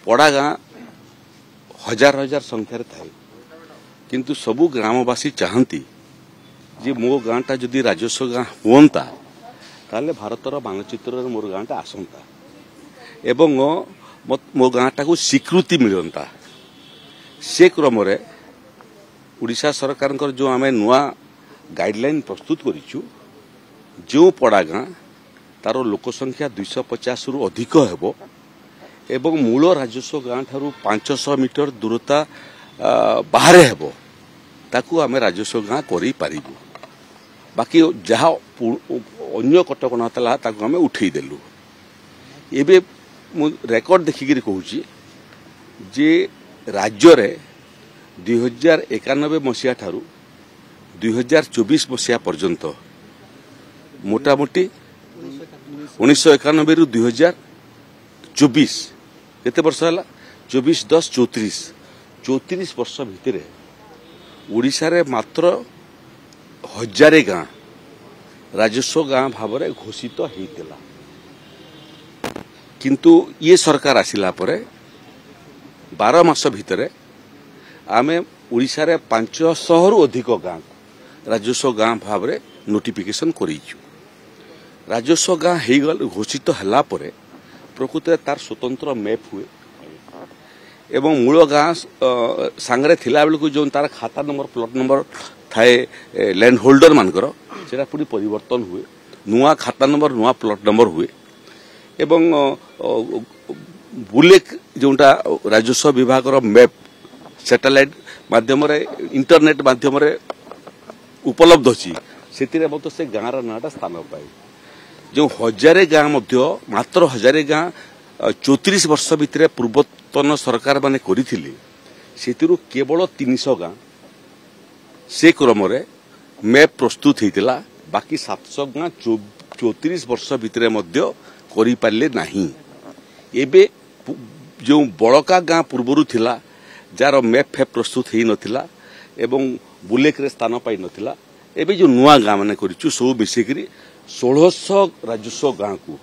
पड़ा गाँ हजार हजार संख्यार थाए किंतु सबू ग्रामवासी चाहती जे मो गाँटा जदि राजस्व गाँ हुंता ताले भारतर मानचित्र मोर गाँटा आसंता एवं मो गाँटा को स्वीकृति मिलता से क्रम उड़ीसा सरकार जो आम नुआ गाइडलाइन प्रस्तुत करिछु जो पड़ा गाँ तार लोकसंख्या 250 रु अधिक हेबो एवं मूल राजस्व गाँ ठारू 500 मीटर दूरता बाहर हेबो ताकू आम राजस्व गाँ करि पारिबु बाकी जहाँ अन्य कटकणा तला ताकू आम उठेई देलु एबे मु रेकर्ड देखिक कहूँ जे राज्य रे 2091 मसीहा ठारू 2024 मसीहा पर्यंत मोटामोटी 1991 रु 2024 केते वर्ष है 24 वर्ष भितर ओडिशा रे मात्र 1000 गाँ राजस्व गाँ भाव में घोषित होता किंतु ये सरकार आसिला परे 12 मास भितर आमे ओडिशा रे 500 रु अधिक गाँ राजस्व गाँ भाव में नोटिफिकेशन करिछु राजस्व गाँ हो घोषित हला परे प्रकृत तार स्वतंत्र मैप हुए एवं मूल गाँ सांगरे थिला बेलू जो तार खाता नंबर प्लॉट नंबर थाए लैंड होल्डर मानकर सेटा पूरी परिवर्तन हुए नुआ खाता नंबर नुआ प्लॉट नंबर हुए एवं बुलेक जोटा राजस्व विभाग मैप सैटेलाइट माध्यम इंटरनेट माध्यम उपलब्ध अच्छी से से गाँव नाटा स्थान पाए जो 1000 गाँ मात्र 1000 गाँ 34 वर्ष भितर पूर्वतन सरकार माने करिथिले सेतिरु केवल 300 गाँ से क्रम मैप प्रस्तुत होता बाकी 700 गाँ 34 वर्ष भितर करि पारले नाही एबे जो बड़का गाँ पूर्वरु थिला जार मैप फेप प्रस्तुत हो नथिला एवं बुलेक रे स्थान पाई नथिला एबे जो नुआ गाँ माने करिछु सब मिसिकरी 1600 राजस्व गाँ को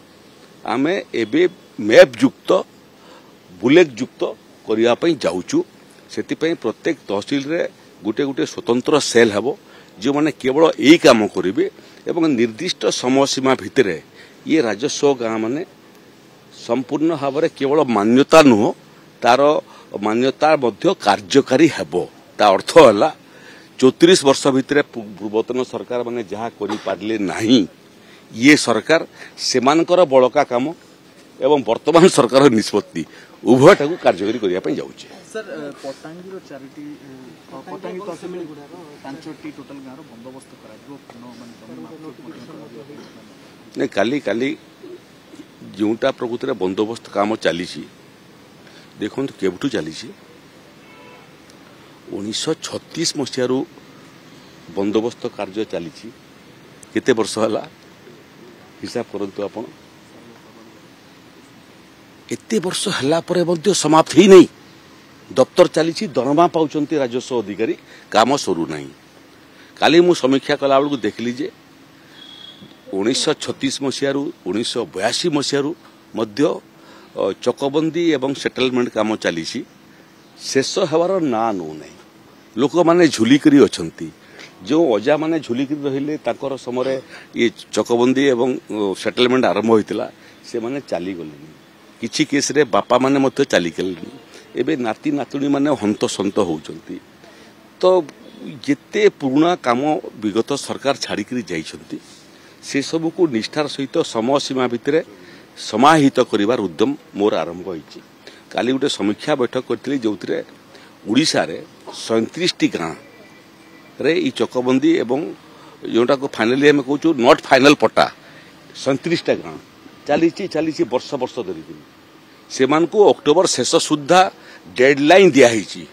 आमे एबे मैप युक्त बुलेक युक्त करिया पई जाउछु सेति पई प्रत्येक तहसील रे गुटे गुटे स्वतंत्र सेल हेबो जो माने केवल एई काम करिवे एवं निर्दिष्ट समय सीमा भितर ये राजस्व गाँ माने संपूर्ण भाव में केवल मान्यता नुह तार मान्यता मध्य कार्यकारी हेबो ता अर्थ है 34 वर्ष भितर पूर्वतन सरकार माने जहाँ करि पारले नाही ये सरकार सेमानकर बड़का काम एवं वर्तमान सरकार निष्पत्ति उभयटा को कार्यकारी करिया पई जाउचे सर पटांगी रो चारिटी पटांगी तहसील पांचटी टोटल गाँव बंदोबस्त करा काली काली जोटा प्रकृति में बंदोबस्त काम चली देखो केवठू चली 1936 मसीह बंदोबस्त कार्य चली केते वर्ष है हिसाब करंतु आपण एते वर्ष हला परे मध्य समाप्त ही नहीं दफ्तर चली दरमा पाउचंती राजस्व अधिकारी काम सरू नहीं काली मु समीक्षा कला बेलू देखली जे 1936 मसीह 1982 मसीह चकबंदी एवं सेटलमेंट काम चली शेष हवार ना नौ नहीं लोक माने झुलिकरी अछंती जो अजा माने झुलिकरी रहिले ताकर समय ये चकबंदी एवं सेटलमेंट आरंभ होइतिला से माने चली गले किछि केस रे बापा माने मते चली गले एबे नाती नातुणी माने हंत संत होउचंती तो जेते पुराना काम विगत सरकार छाड़िकरी जाइछंती से सब को निष्ठार सहित समय सीमा भितर समाहित करिवार उद्यम मोर आरंभ होइछि काली गोटे समीक्षा बैठक करथिली जोथिरे उड़ीसा रे 37 गाँ रे ई चकबंदी एवं जोटा को फाइनली हम कहूँ नॉट फाइनल पट्टा 37 गाँ चली वर्ष वर्ष धरी से अक्टोबर शेष सुधा डेडलाइन दिखाई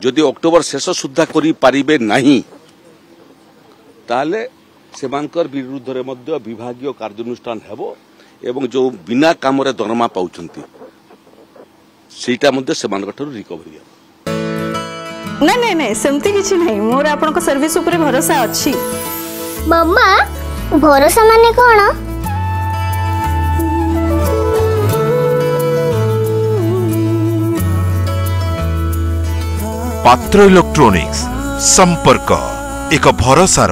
जदि अक्टोबर शेष सुधा करि पारिबे नहीं ताले सेमानकर विरुद्ध रे मध्य विभागीय कार्यानुष्ठान हेबो एवं जो बिना काम रे दरमा पाउछंती सेटा मध्य सेमानकर रिकवरी हेबो नहीं नहीं सेमती किछि नहीं मोर आपन को सर्विस ऊपर भरोसा अछि मम्मा भरोसा माने कोन पात्र इलेक्ट्रोनिक्स संपर्क एक भरोसार